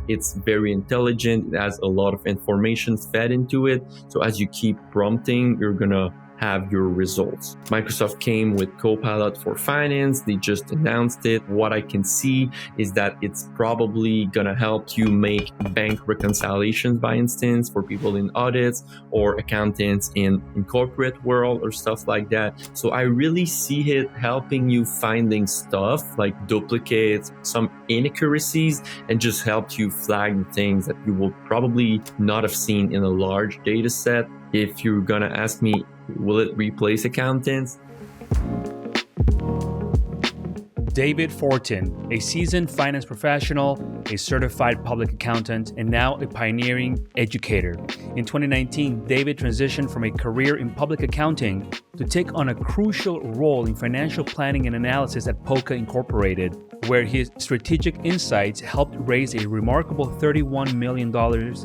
It's very intelligent. It has a lot of information fed into it. So as you keep prompting, you're going to have your results. Microsoft came with Copilot for Finance. They just announced it. What I can see is that it's probably going to help you make bank reconciliations, by instance, for people in audits or accountants in corporate world or stuff like that. So I really see it helping you finding stuff like duplicates, some inaccuracies, and just help you flag things that you will probably not have seen in a large data set. If you're going to ask me, will it replace accountants? David Fortin, a seasoned finance professional, a certified public accountant, and now a pioneering educator. In 2019, David transitioned from a career in public accounting to take on a crucial role in financial planning and analysis at Polka Incorporated, where his strategic insights helped raise a remarkable $31 million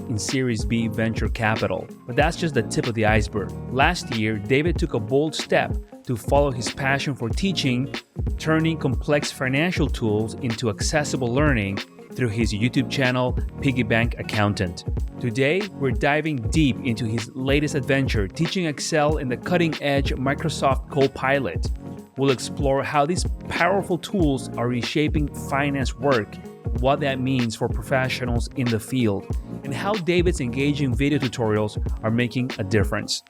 in Series B venture capital. But that's just the tip of the iceberg. Last year, David took a bold step to follow his passion for teaching, turning complex financial tools into accessible learning through his YouTube channel, Piggy Bank Accountant. Today, we're diving deep into his latest adventure, teaching Excel in the cutting-edge Microsoft Copilot. We'll explore how these powerful tools are reshaping finance work, what that means for professionals in the field, and how David's engaging video tutorials are making a difference.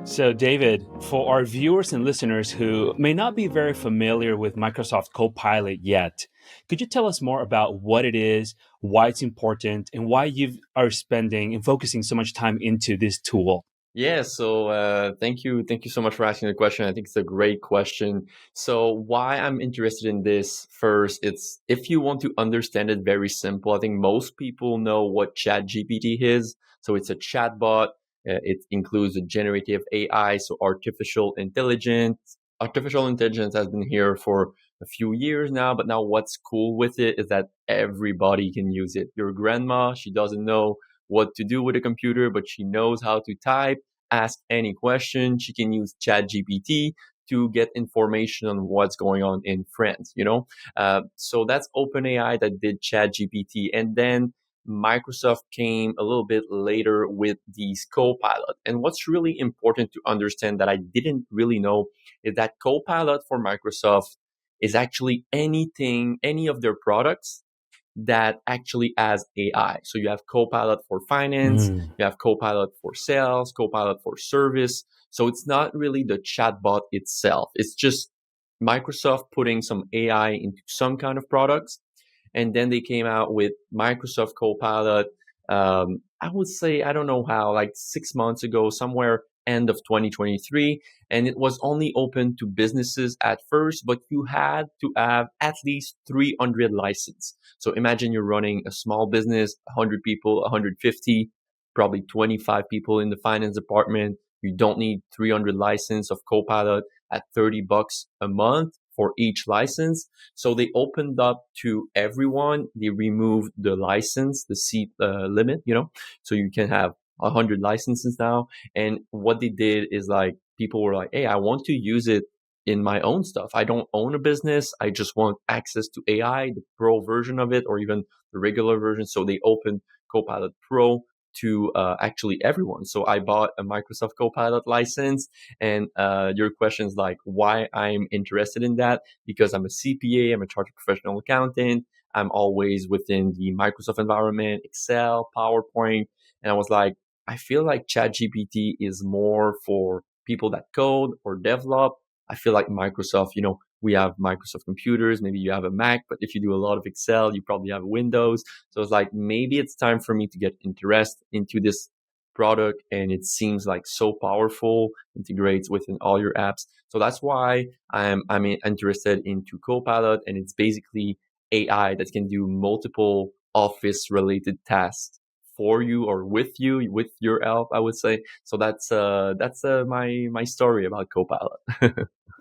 So, David, for our viewers and listeners who may not be very familiar with Microsoft Copilot yet, could you tell us more about what it is, why it's important, and why you are spending and focusing so much time into this tool? Yeah, so thank you so much for asking the question. I think it's a great question. So why I'm interested in this first, it's if you want to understand it very simple, I think most people know what ChatGPT is. So it's a chatbot. It includes a generative AI, so artificial intelligence. Artificial intelligence has been here for a few years now, but now what's cool with it is that everybody can use it. Your grandma, she doesn't know what to do with a computer, but she knows how to type, ask any question. She can use ChatGPT to get information on what's going on in France, So that's OpenAI that did ChatGPT. And then Microsoft came a little bit later with these Copilot. And what's really important to understand that I didn't really know is that Copilot for Microsoft is actually any of their products that actually has AI. So you have Copilot for finance, you have Copilot for sales, Copilot for service. So it's not really the chatbot itself. It's just Microsoft putting some AI into some kind of products. And then they came out with Microsoft Copilot. I would say, I don't know how, like 6 months ago, somewhere end of 2023. And it was only open to businesses at first, but you had to have at least 300 license. So imagine you're running a small business, 100 people, 150, probably 25 people in the finance department. You don't need 300 license of Copilot at $30 a month for each license. So they opened up to everyone. They removed the license, the seat limit, so you can have 100 licenses now. And what they did is like, people were like, hey, I want to use it in my own stuff. I don't own a business. I just want access to AI, the pro version of it, or even the regular version. So they opened Copilot Pro to actually everyone. So I bought a Microsoft Copilot license. And your question is like, why I'm interested in that? Because I'm a CPA, I'm a chartered professional accountant. I'm always within the Microsoft environment, Excel, PowerPoint. And I was like, I feel like ChatGPT is more for people that code or develop. I feel like Microsoft, we have Microsoft computers, maybe you have a Mac, but if you do a lot of Excel, you probably have Windows. So it's like, maybe it's time for me to get interested into this product. And it seems like so powerful, integrates within all your apps. So that's why I'm interested into Copilot. And it's basically AI that can do multiple office related tasks for you or with your help, I would say. So that's my story about Copilot.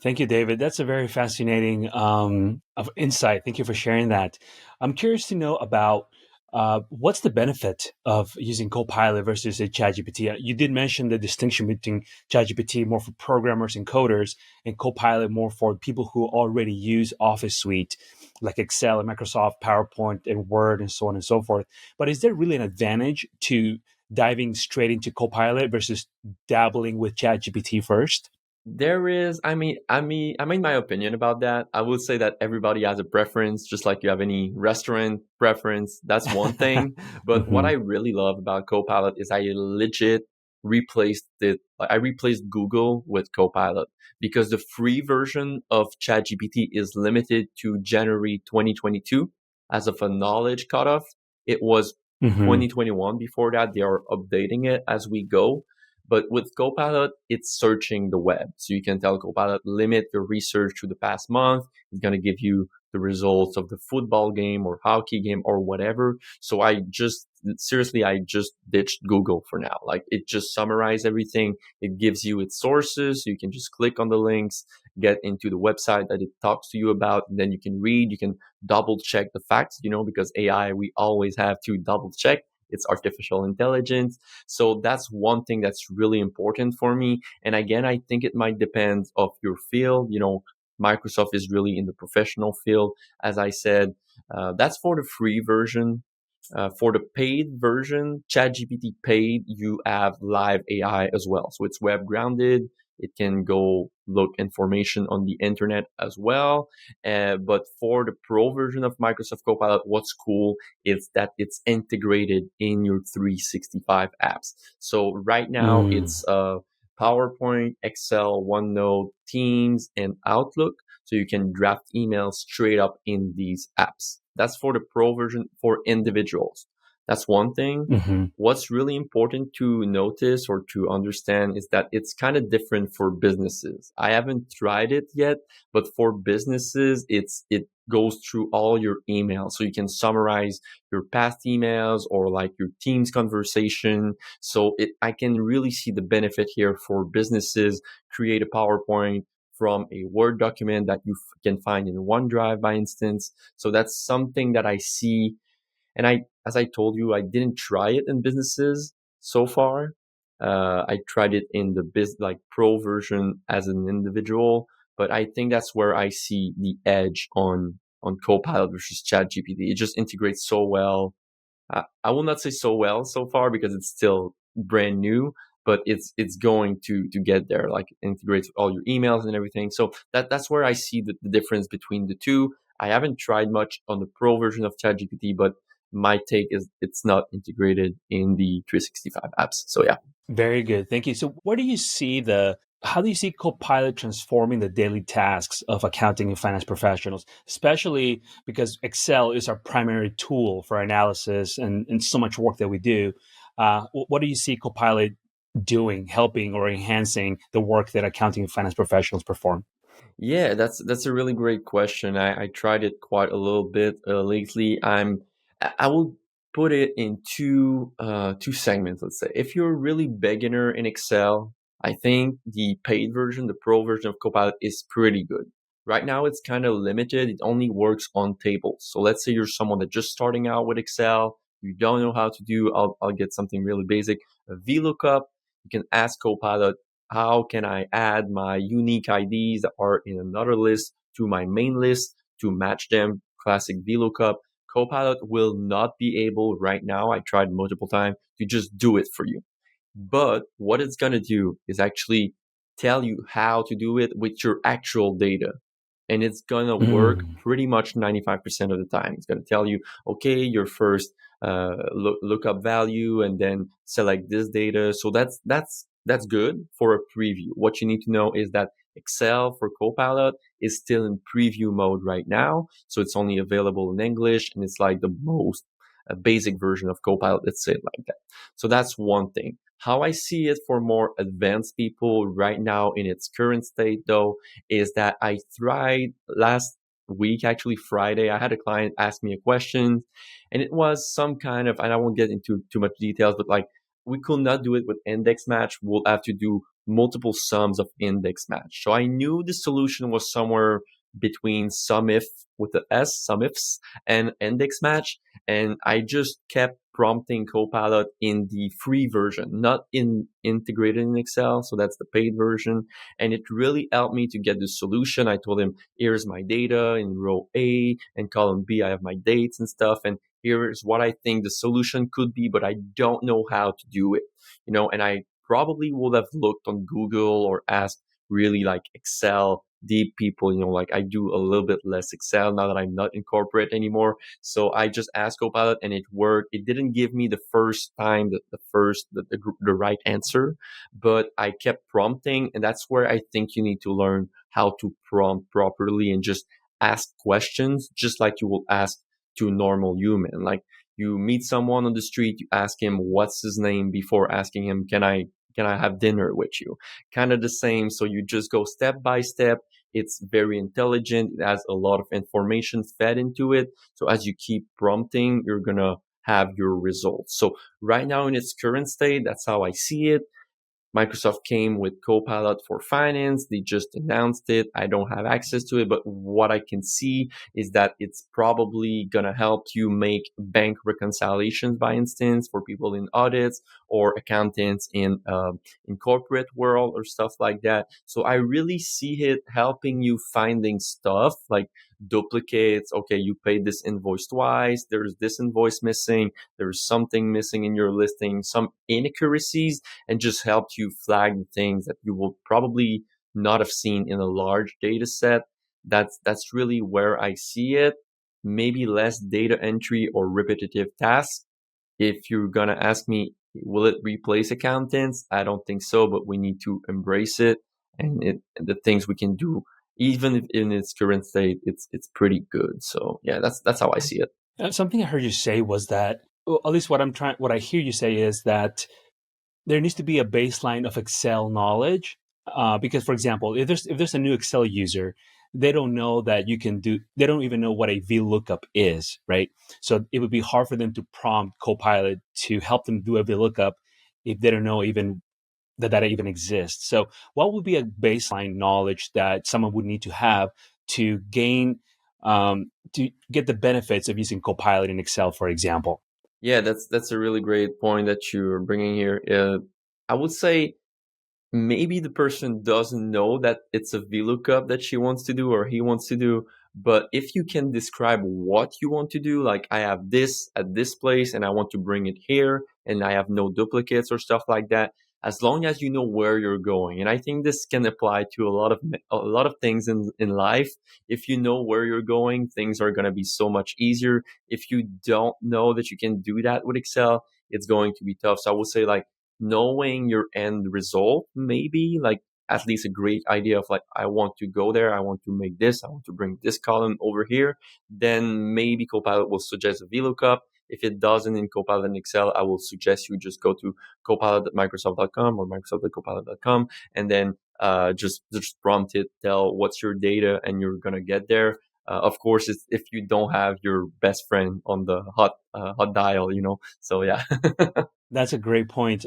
Thank you, David. That's a very fascinating of insight. Thank you for sharing that. I'm curious to know about What's the benefit of using Copilot versus a ChatGPT? You did mention the distinction between ChatGPT more for programmers and coders, and Copilot more for people who already use Office Suite, like Excel and Microsoft PowerPoint and Word and so on and so forth. But is there really an advantage to diving straight into Copilot versus dabbling with ChatGPT first? There is, I mean, my opinion about that. I would say that everybody has a preference, just like you have any restaurant preference. That's one thing. But what I Hmm. really love about Copilot is I legit replaced it. I replaced Google with Copilot because the free version of ChatGPT is limited to January 2022 as of a knowledge cutoff. It was Hmm. 2021 before that. They are updating it as we go, but with Copilot, it's searching the web. So you can tell Copilot, limit your research to the past month. It's going to give you the results of the football game or hockey game or whatever. So seriously, I just ditched Google for now. Like it just summarizes everything. It gives you its sources. So you can just click on the links, get into the website that it talks to you about. And then you can read, you can double check the facts, because AI, we always have to double check. It's artificial intelligence. So that's one thing that's really important for me. And again, I think it might depend of your field. Microsoft is really in the professional field. As I said, that's for the free version. For the paid version, ChatGPT paid, you have live AI as well. So it's web grounded. It can go look information on the internet as well. But for the pro version of Microsoft Copilot, what's cool is that it's integrated in your 365 apps. So right now Mm. it's PowerPoint, Excel, OneNote, Teams, and Outlook. So you can draft emails straight up in these apps. That's for the pro version for individuals. That's one thing. Hmm. What's really important to notice or to understand is that it's kind of different for businesses. I haven't tried it yet, but for businesses, it goes through all your emails. So you can summarize your past emails or like your team's conversation. So I can really see the benefit here for businesses. Create a PowerPoint from a Word document that you can find in OneDrive, by instance. So that's something that I see. And as I told you, I didn't try it in businesses so far. I tried it in the like pro version as an individual, but I think that's where I see the edge on Copilot versus ChatGPT. It just integrates so well. I will not say so well so far because it's still brand new, but it's going to get there. Like it integrates with all your emails and everything. So that's where I see the difference between the two. I haven't tried much on the pro version of ChatGPT, but my take is it's not integrated in the 365 apps. So yeah. Very good. Thank you. So how do you see Copilot transforming the daily tasks of accounting and finance professionals, especially because Excel is our primary tool for analysis and so much work that we do? What do you see Copilot doing, helping or enhancing the work that accounting and finance professionals perform? Yeah, that's a really great question. I tried it quite a little bit lately. I will put it in two segments. Let's say if you're a really beginner in Excel, I think the paid version, the pro version of Copilot is pretty good. Right now, it's kind of limited. It only works on tables. So let's say you're someone that's just starting out with Excel. You don't know how to do. I'll get something really basic. A VLOOKUP. You can ask Copilot, how can I add my unique IDs that are in another list to my main list to match them? Classic VLOOKUP. Copilot will not be able right now, I tried multiple times, to just do it for you. But what it's going to do is actually tell you how to do it with your actual data. And it's going to work Mm. pretty much 95% of the time. It's going to tell you, okay, your first look up value and then select this data. So that's good for a preview. What you need to know is that Excel for Copilot is still in preview mode right now. So it's only available in English and it's like the most basic version of Copilot. Let's say it like that. So that's one thing. How I see it for more advanced people right now in its current state, though, is that I tried last week, actually Friday, I had a client ask me a question and it was some kind of, and I won't get into too much details, but like we could not do it with index match. We'll have to do multiple sums of index match. So I knew the solution was somewhere between sum if with the S, sum ifs, and index match. And I just kept prompting Copilot in the free version, not in integrated in Excel. So that's the paid version. And it really helped me to get the solution. I told him, here's my data in row A, and column B, I have my dates and stuff. And here's what I think the solution could be, but I don't know how to do it, and I probably would have looked on Google or asked really like Excel deep people, like I do a little bit less Excel now that I'm not in corporate anymore. So I just asked Copilot and it worked. It didn't give me the first time the right answer, but I kept prompting. And that's where I think you need to learn how to prompt properly and just ask questions, just like you will ask to a normal human. Like you meet someone on the street, you ask him what's his name before asking him, can I have dinner with you? Kind of the same. So you just go step by step. It's very intelligent. It has a lot of information fed into it. So as you keep prompting, you're going to have your results. So right now in its current state, that's how I see it. Microsoft came with Copilot for Finance. They just announced it. I don't have access to it, but what I can see is that it's probably going to help you make bank reconciliations, by instance, for people in audits or accountants in corporate world or stuff like that. So I really see it helping you finding stuff like duplicates. Okay, you paid this invoice twice. There's this invoice missing. There's something missing in your listing, some inaccuracies, and just helped you flag the things that you will probably not have seen in a large data set. That's really where I see it. Maybe less data entry or repetitive tasks. If you're gonna ask me, will it replace accountants? I don't think so, but we need to embrace it, and the things we can do, even if in its current state, it's pretty good. So yeah, that's how I see it. Something I heard you say was that, well, at least what I hear you say is that there needs to be a baseline of Excel knowledge. Because, for example, if there's a new Excel user, they don't know that you can do. They don't even know what a VLOOKUP is, right? So it would be hard for them to prompt Copilot to help them do a VLOOKUP if they don't know even that data even exists. So, what would be a baseline knowledge that someone would need to have to gain to get the benefits of using Copilot in Excel, for example? Yeah, that's a really great point that you're bringing here. I would say maybe the person doesn't know that it's a VLOOKUP that she wants to do or he wants to do. But if you can describe what you want to do, like I have this at this place and I want to bring it here and I have no duplicates or stuff like that, as long as you know where you're going. And I think this can apply to a lot of things in life. If you know where you're going, things are going to be so much easier. If you don't know that you can do that with Excel, it's going to be tough. So I would say like knowing your end result, maybe like at least a great idea of like, I want to go there, I want to make this, I want to bring this column over here, then maybe Copilot will suggest a VLOOKUP. If it doesn't in Copilot and Excel, I will suggest you just go to copilot.microsoft.com or microsoft.copilot.com and then just prompt it, tell what's your data, and you're gonna get there. Of course, it's if you don't have your best friend on the hot dial, So yeah. That's a great point.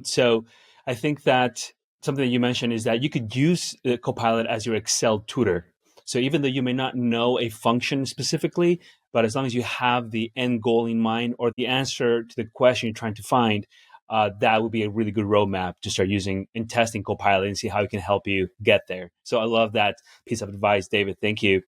So I think that something that you mentioned is that you could use Copilot as your Excel tutor. So even though you may not know a function specifically, but as long as you have the end goal in mind or the answer to the question you're trying to find, that would be a really good roadmap to start using and testing Copilot and see how it can help you get there. So I love that piece of advice, David. Thank you.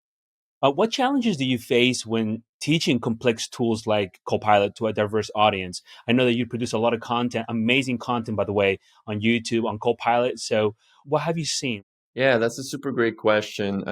What challenges do you face when teaching complex tools like Copilot to a diverse audience? I know that you produce a lot of content, amazing content, by the way, on YouTube on Copilot. So, what have you seen? Yeah, that's a super great question.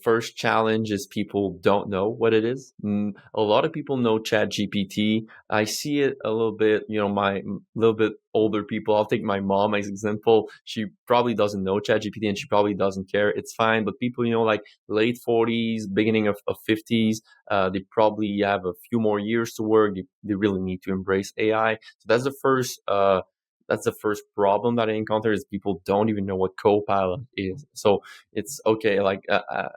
First challenge is people don't know what it is. A lot of people know ChatGPT. I see it a little bit, my little bit older people. I'll take my mom as example. She probably doesn't know ChatGPT and she probably doesn't care. It's fine. But people, like late 40s, beginning of 50s, they probably have a few more years to work. They really need to embrace AI. So that's the first problem that I encounter is people don't even know what Copilot is. So it's okay. Like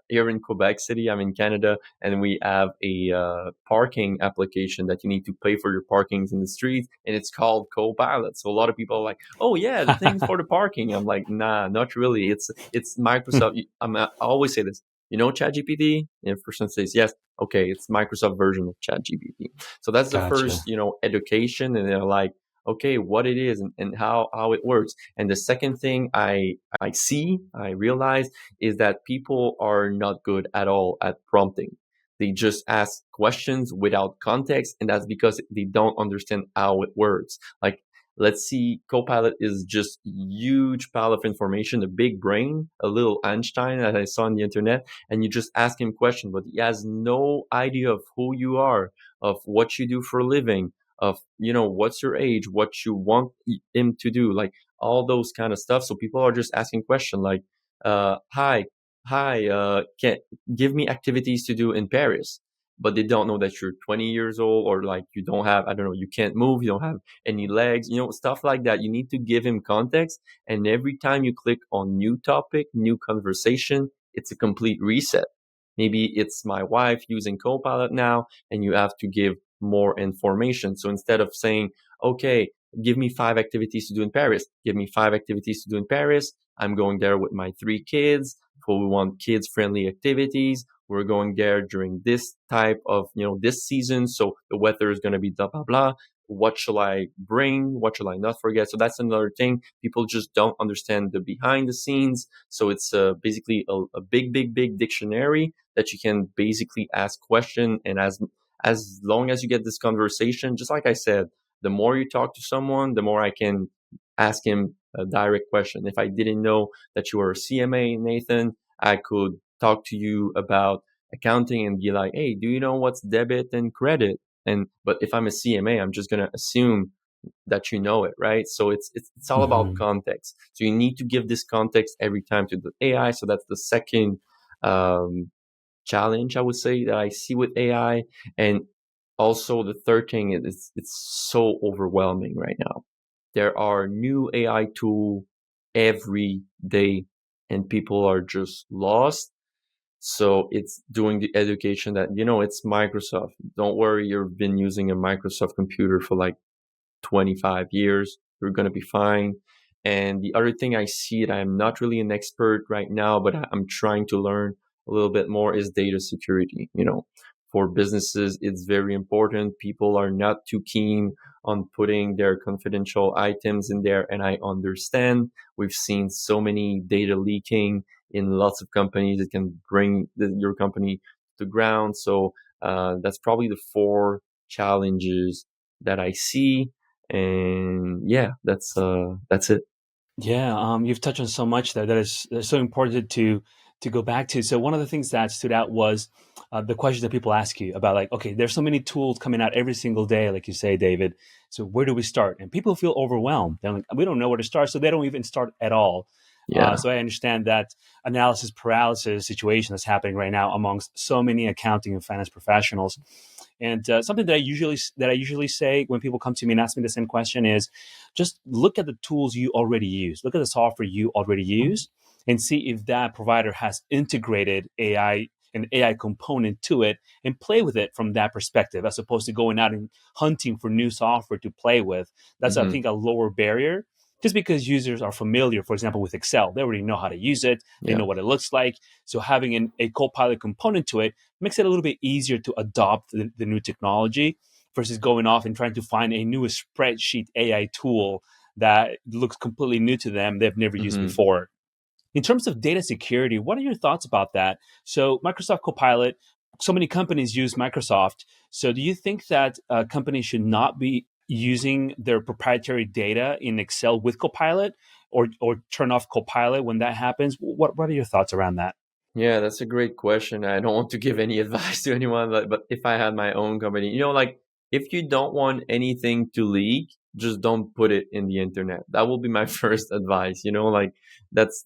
here in Quebec City, I'm in Canada, and we have a parking application that you need to pay for your parkings in the streets, and it's called Copilot. So a lot of people are like, "Oh yeah, the thing for the parking." I'm like, "Nah, not really. It's Microsoft." I always say this. you know ChatGPT? And if person says yes, okay, it's Microsoft version of ChatGPT. So that's the first, Gotcha. education, and they're like, okay, what it is, and how it works. And the second thing I realize is that people are not good at all at prompting. They just ask questions without context, and that's because they don't understand how it works. Like, let's see, Copilot is just huge pile of information, a big brain, a little Einstein that I saw on the internet, and you just ask him questions, but he has no idea of who you are, of what you do for a living, of what's your age, what you want him to do, like all those kind of stuff. So people are just asking questions like, hi, can give me activities to do in Paris, but they don't know that you're 20 years old, or like you don't have, I don't know, you can't move, you don't have any legs, stuff like that. You need to give him context. And every time you click on new topic, new conversation, it's a complete reset. Maybe it's my wife using Copilot now, and you have to give more information. So instead of saying, okay, give me 5 activities to do in Paris, give me 5 activities to do in Paris. I'm going there with my 3 kids. So we want kids friendly activities. We're going there during this type of, this season. So the weather is going to be blah, blah, blah. What shall I bring? What shall I not forget? So that's another thing. People just don't understand the behind the scenes. So it's basically a big, big, big dictionary that you can basically ask question. And as long as you get this conversation, just like I said, the more you talk to someone, the more I can ask him a direct question. If I didn't know that you were a CMA, Nathan, I could talk to you about accounting and be like, hey, do you know what's debit and credit? But if I'm a CMA, I'm just gonna assume that you know it, right? So it's all about Hmm. context. So you need to give this context every time to the AI. So that's the second um, challenge I would say that I see with AI. And also the third thing is it's so overwhelming right now. There are new AI tool every day, and people are just lost. So it's doing the education that, it's Microsoft. Don't worry, you've been using a Microsoft computer for like 25 years. You're going to be fine. And the other thing I see that I'm not really an expert right now, but I'm trying to learn a little bit more is data security. For businesses, it's very important. People are not too keen on putting their confidential items in there. And I understand we've seen so many data leaking in lots of companies. It can bring your company to the ground. So that's probably the 4 challenges that I see. And yeah, that's it. Yeah, you've touched on so much there that is so important to go back to. So one of the things that stood out was the questions that people ask you about, like, okay, there's so many tools coming out every single day, like you say, David. So where do we start? And people feel overwhelmed. They're like, we don't know where to start, so they don't even start at all. Yeah. So I understand that analysis paralysis situation that's happening right now amongst so many accounting and finance professionals. And something that I usually say when people come to me and ask me the same question is, just look at the tools you already use, look at the software you already use, and see if that provider has integrated an AI component to it, and play with it from that perspective, as opposed to going out and hunting for new software to play with. That's, I Hmm. think, a lower barrier. Just because users are familiar, for example, with Excel, they already know how to use it, they Yeah. know what it looks like. So having a Copilot component to it makes it a little bit easier to adopt the new technology versus going off and trying to find a new spreadsheet AI tool that looks completely new to them, they've never used Hmm. before. In terms of data security, what are your thoughts about that? So, Microsoft Copilot, so many companies use Microsoft. So, do you think that companies should not be using their proprietary data in Excel with Copilot, or turn off Copilot when that happens? What are your thoughts around that? Yeah, that's a great question. I don't want to give any advice to anyone, but if I had my own company, like if you don't want anything to leak, just don't put it in the internet. That will be my first advice. Like that's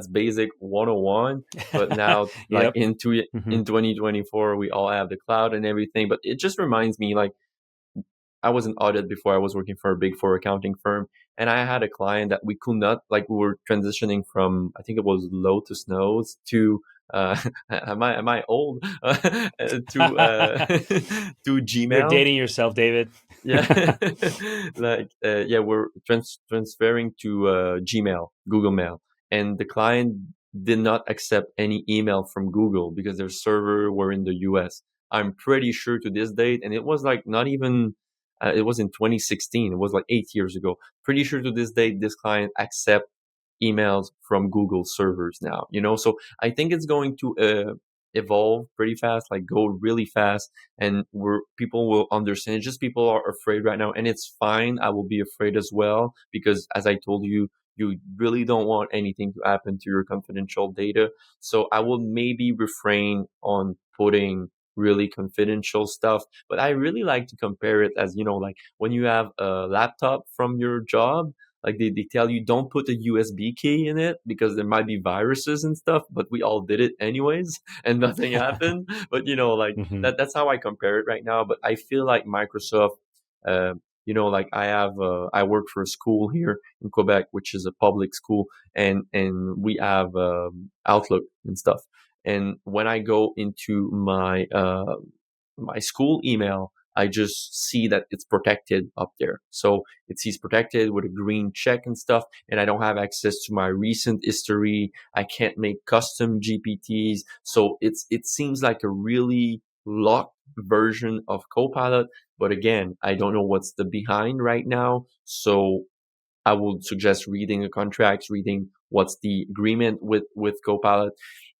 basic 101. But now, like Yep. Hmm. in 2024, we all have the cloud and everything. But it just reminds me, like, I was an audit before. I was working for a big four accounting firm, and I had a client that we could not, like, we were transitioning from, I think it was Lotus Notes to am I old to to You're Gmail. dating yourself, David. Yeah. Like yeah, we're transferring to Gmail, Google Mail, and the client did not accept any email from Google because their server were in the US. I'm pretty sure to this date, and it was like not even, it was in 2016. It was like 8 years ago. Pretty sure to this date, this client accept emails from Google servers now, So I think it's going to evolve pretty fast, like go really fast, and where people will understand. It's just people are afraid right now, and it's fine. I will be afraid as well because, as I told you, you really don't want anything to happen to your confidential data. So I will maybe refrain on putting really confidential stuff, but I really like to compare it as, like when you have a laptop from your job, like they tell you don't put a USB key in it because there might be viruses and stuff, but we all did it anyways and nothing happened. But like Hmm. that's how I compare it right now. But I feel like Microsoft, uh, like I work for a school here in Quebec, which is a public school, and we have Outlook and stuff. And when I go into my school email, I just see that it's protected up there. So it sees protected with a green check and stuff, and I don't have access to my recent history. I can't make custom GPTs. So it seems like a really locked version of Copilot. But again, I don't know what's the behind right now. So I would suggest reading the contracts, reading what's the agreement with Copilot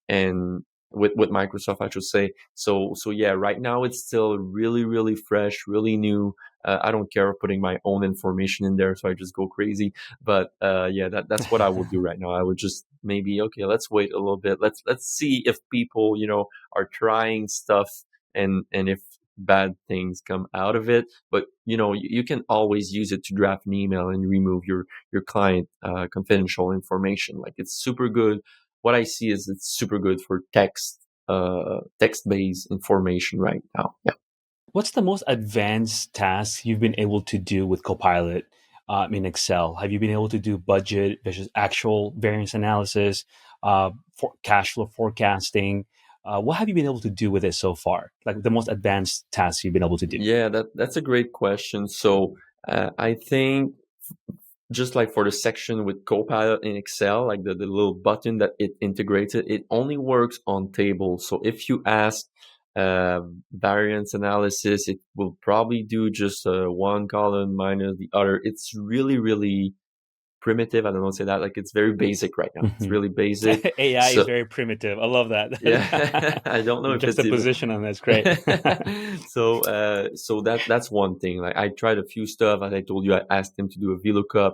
and with Microsoft, I should say. So yeah, right now it's still really, really fresh, really new. I don't care putting my own information in there, so I just go crazy. But yeah, that's what I would do right now. I would just maybe, okay, let's wait a little bit. Let's see if people, are trying stuff and if bad things come out of it. But you can always use it to draft an email and remove your client confidential information. Like it's super good. What I see is it's super good for text based information right now. Yeah. What's the most advanced task you've been able to do with Copilot in Excel? Have you been able to do budget versus actual variance analysis, for cash flow forecasting? What have you been able to do with it so far? Like the most advanced tasks you've been able to do? Yeah, that's a great question. So I think just like for the section with Copilot in Excel, like the little button that it integrated, it only works on tables. So if you ask uh, variance analysis, it will probably do just one column minus the other. It's really, really primitive. I don't know how to say that. Like it's very basic right now. It's Mhm. really basic. AI is So very primitive. I love yeah, that. I don't know The if it's even juxtaposition on that's great. so that's one thing. Like I tried a few stuff, as I told you, I asked him to do a VLOOKUP,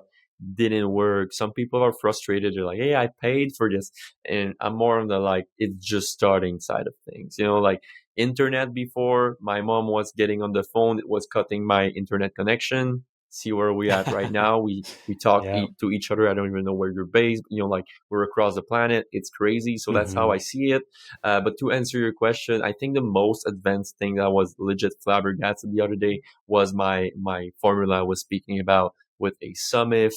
didn't work. Some people are frustrated. They're like, hey, I paid for this. And I'm more on the like, it's just starting side of things. Like internet before, my mom was getting on the phone, it was cutting my internet connection. See where we at right now. We talk Yeah. to each other. I don't even know where you're based. Like we're across the planet. It's crazy. So that's how Hmm. I see it. But to answer your question, I think the most advanced thing that was legit flabbergasted the other day was my formula I was speaking about with a sum if,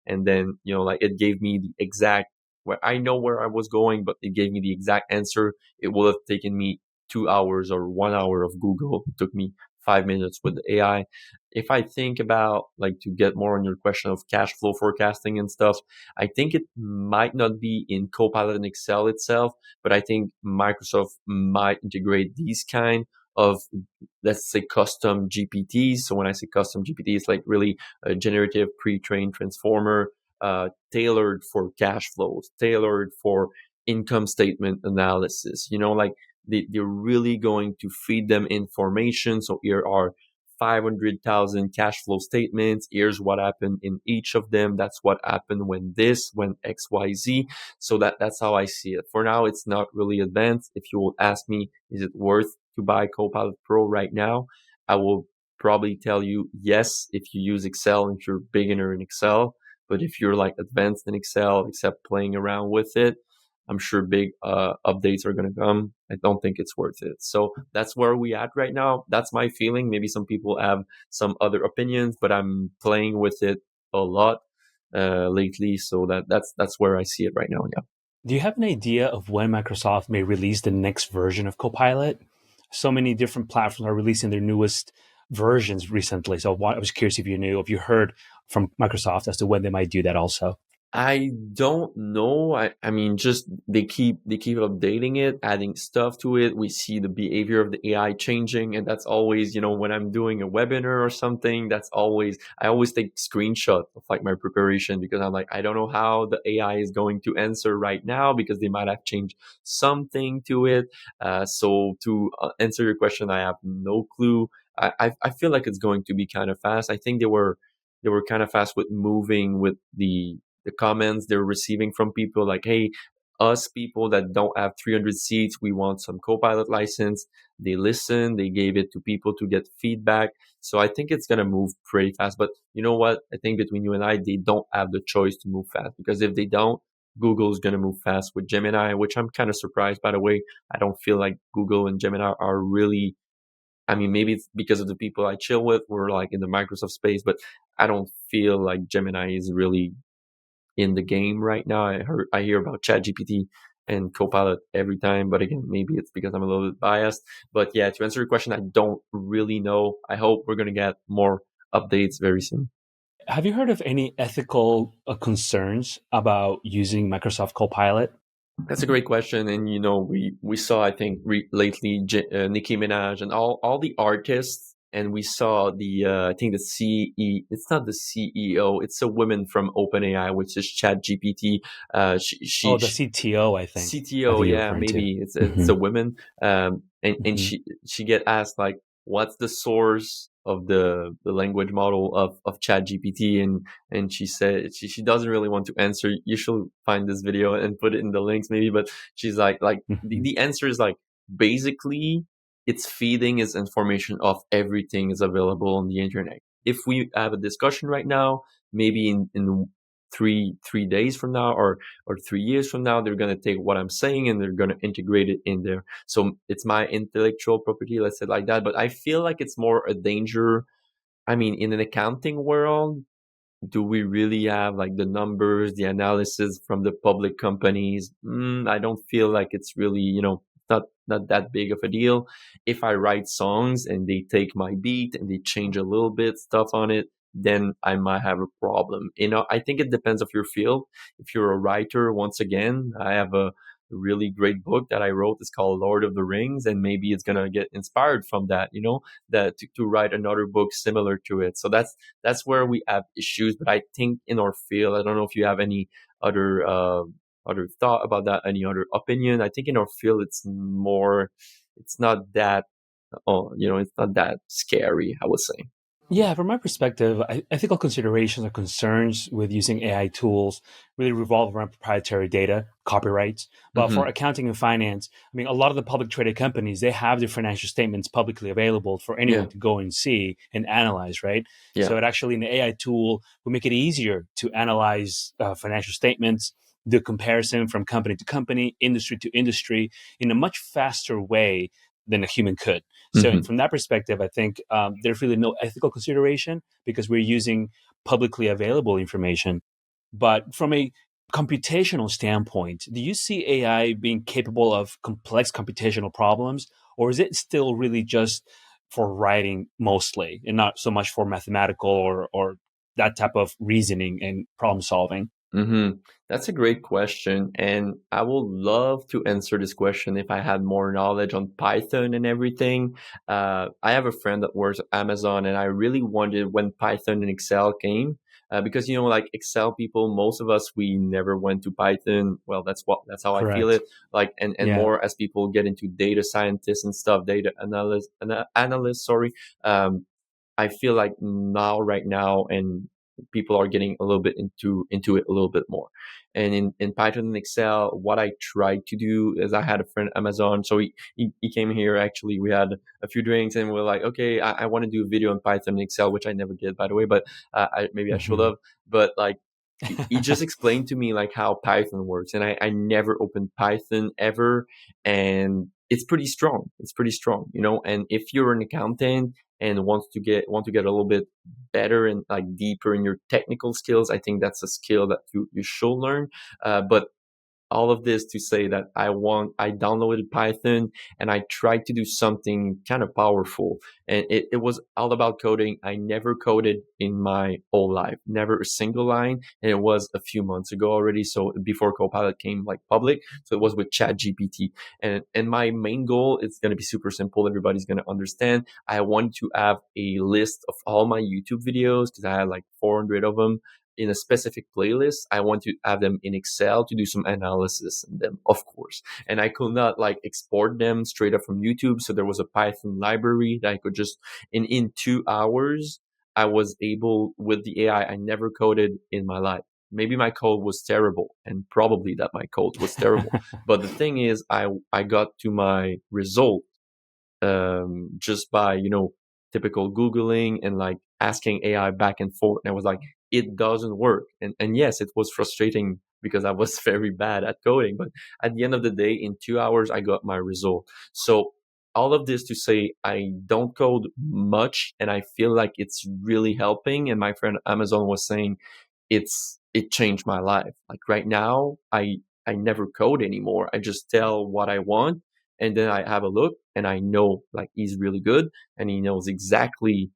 and then like it gave me the exact where I know where I was going, but it gave me the exact answer. It would have taken me 2 hours or 1 hour of Google. It took me 5 minutes with the AI. If I think about like to get more on your question of cash flow forecasting and stuff, I think it might not be in Copilot and Excel itself, but I think Microsoft might integrate these kind of, let's say, custom GPTs. So when I say custom GPT, it's like really a generative pre-trained transformer, tailored for cash flows, tailored for income statement analysis. Like they're really going to feed them information. So here are 500,000 cash flow statements. Here's what happened in each of them. That's what happened when XYZ. So that's how I see it. For now, it's not really advanced. If you will ask me, is it worth to buy Copilot Pro right now? I will probably tell you yes if you use Excel, if you're a beginner in Excel. But if you're like advanced in Excel, except playing around with it, I'm sure big updates are going to come. I don't think it's worth it. So that's where we at right now. That's my feeling. Maybe some people have some other opinions, but I'm playing with it a lot lately. So that's where I see it right now. Yeah. Do you have an idea of when Microsoft may release the next version of Copilot? So many different platforms are releasing their newest versions recently. So I was curious if you knew, if you heard from Microsoft as to when they might do that also. I don't know. I mean, just they keep updating it, adding stuff to it. We see the behavior of the AI changing, and that's always, when I'm doing a webinar or something, I always take screenshot of like my preparation, because I'm like, I don't know how the AI is going to answer right now, because they might have changed something to it. So to answer your question, I have no clue. I feel like it's going to be kind of fast. I think they were kind of fast with moving with the comments they're receiving from people, like, hey, us people that don't have 300 seats, we want some Copilot license. They listen, they gave it to people to get feedback. So I think it's going to move pretty fast. But you know what? I think between you and I, they don't have the choice to move fast, because if they don't, Google's going to move fast with Gemini, which I'm kind of surprised, by the way. I don't feel like Google and Gemini are really, I mean, maybe it's because of the people I chill with. We're like in the Microsoft space, but I don't feel like Gemini is really in the game right now. I hear about ChatGPT and Copilot every time, but again, maybe it's because I'm a little bit biased. But yeah, to answer your question, I don't really know. I hope we're gonna get more updates very soon. Have you heard of any ethical concerns about using Microsoft Copilot? That's a great question, and we saw, I think, lately, Nicki Minaj and all the artists, and we saw the I think the CE. It's not the CEO. It's a woman from OpenAI, which is ChatGPT. Oh, the CTO, I think. I CTO, think you're yeah, referring to. maybe it's Hmm. a woman. And Hmm. she get asked like, what's the source of the language model of ChatGPT, and she said she doesn't really want to answer. You should find this video and put it in the links maybe, but she's like the, Hmm. the answer is like, basically it's feeding its information of everything is available on the internet. If we have a discussion right now, maybe in three days from now, or 3 years from now, they're going to take what I'm saying and they're going to integrate it in there. So it's my intellectual property, let's say it like that. But I feel like it's more a danger. I mean, in an accounting world, do we really have like the numbers, the analysis from the public companies? I don't feel like it's really, not that big of a deal. If I write songs and they take my beat and they change a little bit stuff on it, then I might have a problem. I think it depends of your field. If you're a writer, once again, I have a really great book that I wrote. It's called Lord of the Rings, and maybe it's gonna get inspired from that, that to write another book similar to it. So that's where we have issues. But I think in our field, I don't know if you have any other other thought about that, any other opinion. I think in our field, it's not that, it's not that scary, I would say. Yeah, from my perspective, ethical considerations or concerns with using AI tools really revolve around proprietary data, copyrights. But for Hmm. accounting and finance, I mean, a lot of the public traded companies, they have their financial statements publicly available for Yeah, anyone to go and see and analyze, right? yeah. So it actually, in the AI tool, will make it easier to analyze financial statements, the comparison from company to company, industry to industry in a much faster way than a human could. So Hmm. from that perspective, I think there's really no ethical consideration because we're using publicly available information. But from a computational standpoint, do you see AI being capable of complex computational problems, or is it still really just for writing mostly, and not so much for mathematical or that type of reasoning and problem solving? Hmm. That's a great question. And I would love to answer this question if I had more knowledge on Python and everything. I have a friend that works at Amazon, and I really wondered when Python and Excel came. Because, like Excel people, most of us, we never went to Python. Well, that's how I feel Correct. it. Like, and Yeah. more as people get into data scientists and stuff, data analysts, sorry. Um, I feel like now, right now, and people are getting a little bit into it a little bit more. And in Python and Excel, what I tried to do is, I had a friend at Amazon, so he came here. Actually, we had a few drinks, and we are like, okay, I want to do a video on Python and Excel, which I never did, by the way, but maybe I should Hmm. have. But like, he just explained to me like how Python works, and I never opened Python ever, and it's pretty strong. It's pretty strong, And if you're an accountant and want to get a little bit better and like deeper in your technical skills, I think that's a skill that you should learn. But all of this to say that I downloaded Python and I tried to do something kind of powerful. And it was all about coding. I never coded in my whole life, never a single line. And it was a few months ago already. So before Copilot came like public. So it was with ChatGPT. And my main goal is going to be super simple. Everybody's going to understand. I want to have a list of all my YouTube videos because I had like 400 of them in a specific playlist. I want to have them in Excel to do some analysis in them, of course. And I could not like export them straight up from YouTube. So there was a Python library that I could just, in 2 hours, I was able with the AI, I never coded in my life. Maybe my code was terrible, and probably that my code was terrible. But the thing is, I got to my result just by, typical Googling and like asking AI back and forth. And I was like, it doesn't work. And yes, it was frustrating because I was very bad at coding. But at the end of the day, in 2 hours, I got my result. So all of this to say, I don't code much and I feel like it's really helping. And my friend Amazon was saying, it changed my life. Like right now, I never code anymore. I just tell what I want and then I have a look and I know like he's really good and he knows exactly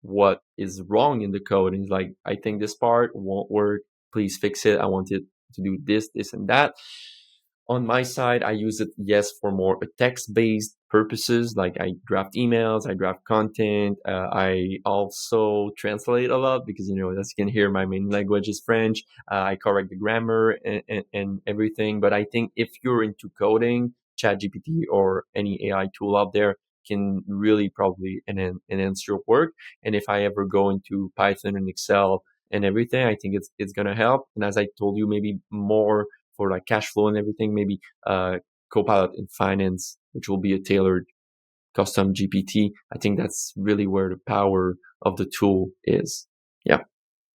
what is wrong in the code. And he's like, I think this part won't work. Please fix it. I want it to do this, this, and that. On my side, I use it, yes, for more text-based purposes. Like I draft emails, I draft content. I also translate a lot because, as you can hear, my main language is French. I correct the grammar and everything. But I think if you're into coding, ChatGPT or any AI tool out there can really probably enhance your work. And if I ever go into Python and Excel and everything, I think it's gonna help. And as I told you, maybe more for like cash flow and everything, maybe Copilot in finance, which will be a tailored custom GPT. I think that's really where the power of the tool is. Yeah.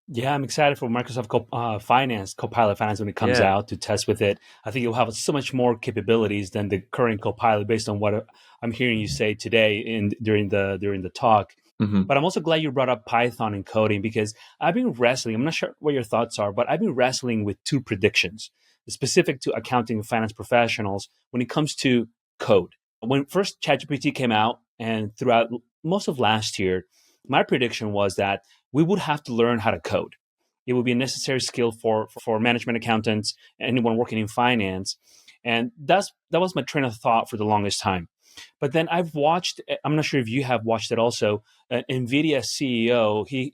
Yeah, I'm excited for Microsoft Finance, Copilot Finance when it comes Yeah. out to test with it. I think you'll have so much more capabilities than the current Copilot, based on what I'm hearing you say today during the talk. Hmm. But I'm also glad you brought up Python and coding because I've been wrestling. I'm not sure what your thoughts are, but I've been wrestling with two predictions specific to accounting and finance professionals when it comes to code. When first ChatGPT came out and throughout most of last year, my prediction was that we would have to learn how to code. It would be a necessary skill for management accountants, anyone working in finance. And that was my train of thought for the longest time. But then I've watched, I'm not sure if you have watched it also, NVIDIA CEO, he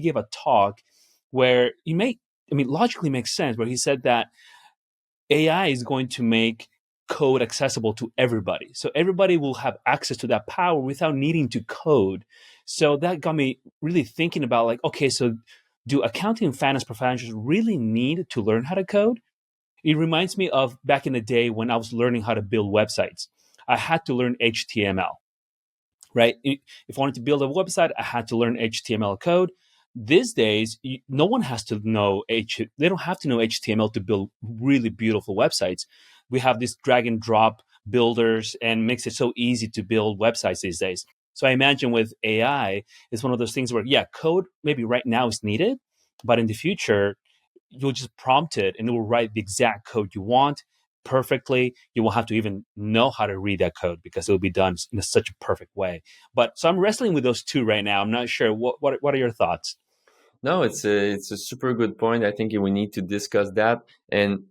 gave a talk where logically makes sense, where he said that AI is going to make code accessible to everybody. So everybody will have access to that power without needing to code. So that got me really thinking about like, okay, so do accounting and finance professionals really need to learn how to code? It reminds me of back in the day when I was learning how to build websites. I had to learn HTML, right? If I wanted to build a website, I had to learn HTML code. These days, no one has to know they don't have to know HTML to build really beautiful websites. We have these drag and drop builders and makes it so easy to build websites these days. So I imagine with AI, it's one of those things where, yeah, code maybe right now is needed, but in the future, you'll just prompt it and it will write the exact code you want perfectly. You won't have to even know how to read that code because it will be done in such a perfect way. But so I'm wrestling with those two right now. I'm not sure. What are your thoughts? No, it's a super good point. I think we need to discuss that and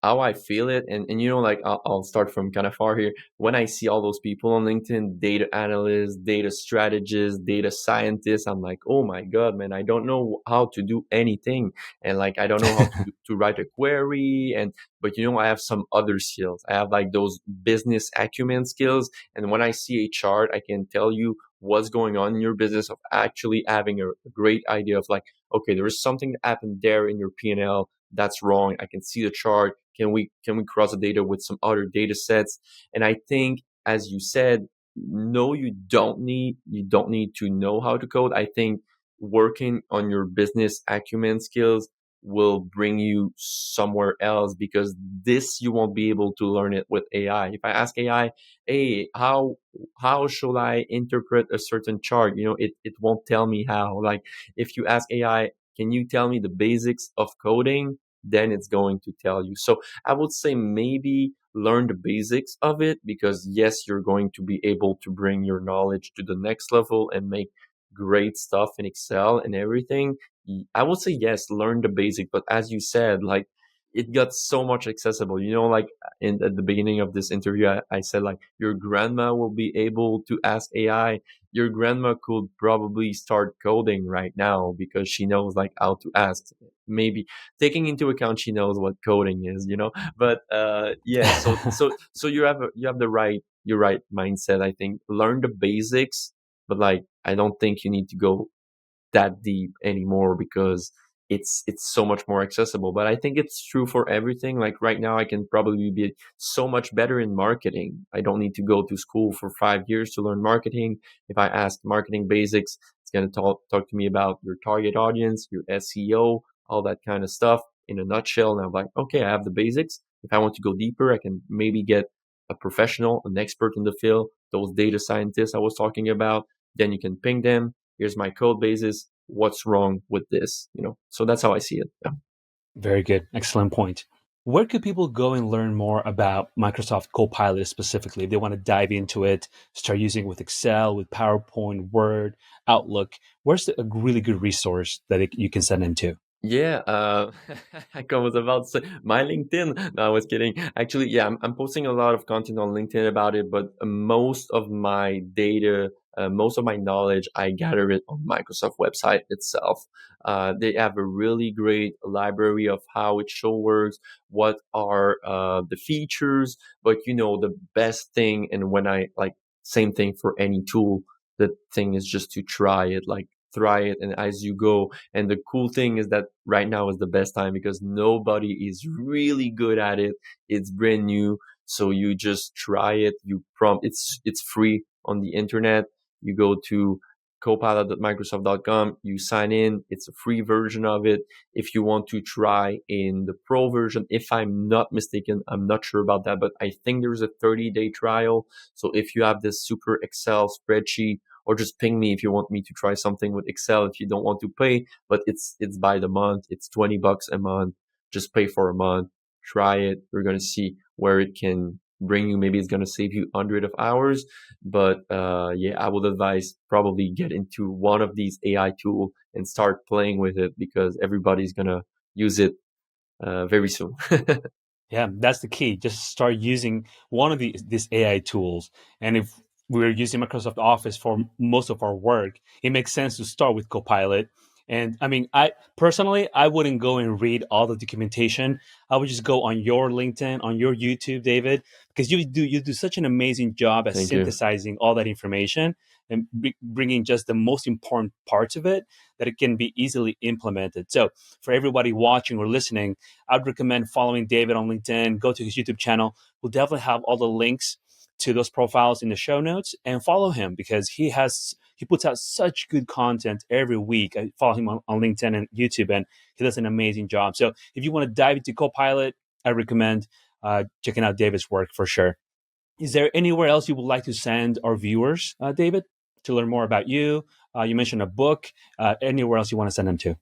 how I feel it. And like I'll start from kind of far here. When I see all those people on LinkedIn, data analysts, data strategists, data scientists, I'm like, oh my God, man, I don't know how to do anything. And like I don't know how to write a query. But I have some other skills. I have like those business acumen skills. And when I see a chart, I can tell you what's going on in your business of actually having a great idea of like, okay, there is something that happened there in your P&L that's wrong. I can see the chart. Can we cross the data with some other data sets? And I think, as you said, no, you don't need to know how to code. I think working on your business acumen skills will bring you somewhere else because this you won't be able to learn it with AI. If I ask AI, hey, how should I interpret a certain chart? It won't tell me how. Like if you ask AI, can you tell me the basics of coding? then it's going to tell you. So I would say maybe learn the basics of it, because yes, you're going to be able to bring your knowledge to the next level and make great stuff in Excel and everything. I would say yes, learn the basic, but as you said, like it got so much accessible. Like at the beginning of this interview, I said like your grandma will be able to ask AI. Your grandma could probably start coding right now because she knows like how to ask. Maybe taking into account she knows what coding is. But yeah, so you have your right mindset. I think learn the basics, but like I don't think you need to go that deep anymore because it's so much more accessible. But I think it's true for everything. Like right now I can probably be so much better in marketing. I don't need to go to school for 5 years to learn marketing. If I ask marketing basics, it's going to talk to me about your target audience, your SEO, all that kind of stuff in a nutshell. And I'm like, okay, I have the basics. If I want to go deeper, I can maybe get a professional, an expert in the field, those data scientists I was talking about. Then you can ping them. Here's my code basis. What's wrong with this? So that's how I see it. Yeah. Very good. Excellent point. Where could people go and learn more about Microsoft Copilot specifically? If they want to dive into it, start using it with Excel, with PowerPoint, Word, Outlook. Where's a really good resource that you can send them to? Yeah, I was about to say my LinkedIn. No, I was kidding. Actually, yeah, I'm posting a lot of content on LinkedIn about it, but most of my data, most of my knowledge, I gather it on Microsoft website itself. They have a really great library of how it show works, what are the features, but the best thing, and when I like same thing for any tool, the thing is just to try it and as you go. And the cool thing is that right now is the best time because nobody is really good at it. It's brand new. So you just try it. It's free on the internet. You go to copilot.microsoft.com, you sign in. It's a free version of it. If you want to try in the pro version, if I'm not mistaken, I'm not sure about that, but I think there's a 30-day trial. So if you have this super Excel spreadsheet, or just ping me if you want me to try something with Excel if you don't want to pay, but it's by the month. It's $20 a month. Just pay for a month. Try it. We're going to see where it can bring you. Maybe it's going to save you 100 hours. But yeah, I would advise probably get into one of these AI tools and start playing with it because everybody's going to use it very soon. Yeah, that's the key. Just start using one of these AI tools. And if we're using Microsoft Office for most of our work, it makes sense to start with Copilot. And I mean, I personally, I wouldn't go and read all the documentation. I would just go on your LinkedIn, on your YouTube, David, because you do such an amazing job at Thank you. synthesizing all that information and bringing just the most important parts of it that it can be easily implemented. So for everybody watching or listening, I'd recommend following David on LinkedIn. Go to his YouTube channel. We'll definitely have all the links to those profiles in the show notes, and follow him because he puts out such good content every week. I follow him on LinkedIn and YouTube, and he does an amazing job. So if you want to dive into Copilot, I recommend checking out David's work for sure. Is there anywhere else you would like to send our viewers, David, to learn more about you? You mentioned a book. Anywhere else you want to send them to?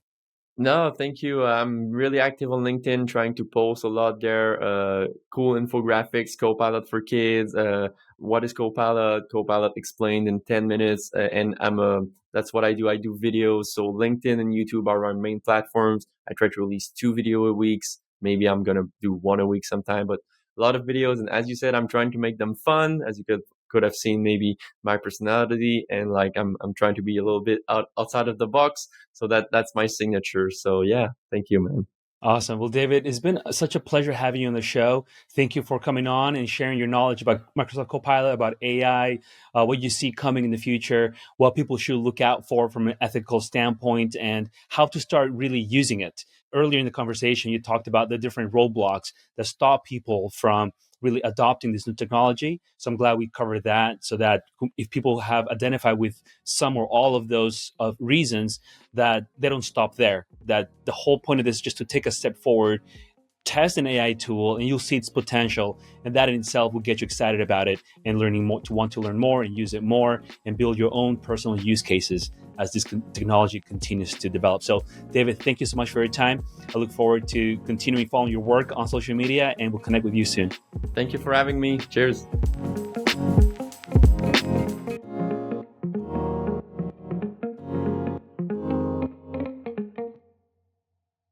No, thank you. I'm really active on LinkedIn, trying to post a lot there. Cool infographics, Copilot for kids. What is Copilot? Copilot explained in 10 minutes. And that's what I do. I do videos. So LinkedIn and YouTube are our main platforms. I try to release 2 video a week. Maybe I'm going to do one a week sometime, but a lot of videos. And as you said, I'm trying to make them fun. As you could have seen maybe my personality, and like I'm trying to be a little bit outside of the box. So that's my signature. So yeah, thank you, man. Awesome. Well, David, it's been such a pleasure having you on the show. Thank you for coming on and sharing your knowledge about Microsoft Copilot, about AI, what you see coming in the future, what people should look out for from an ethical standpoint, and how to start really using it. Earlier in the conversation, you talked about the different roadblocks that stop people from really adopting this new technology. So I'm glad we covered that so that if people have identified with some or all of those reasons, that they don't stop there, that the whole point of this is just to take a step forward, test an AI tool, and you'll see its potential. And that in itself will get you excited about it and learning more, to want to learn more and use it more and build your own personal use cases as this technology continues to develop. So, David, thank you so much for your time. I look forward to continuing following your work on social media, and we'll connect with you soon. Thank you for having me. Cheers.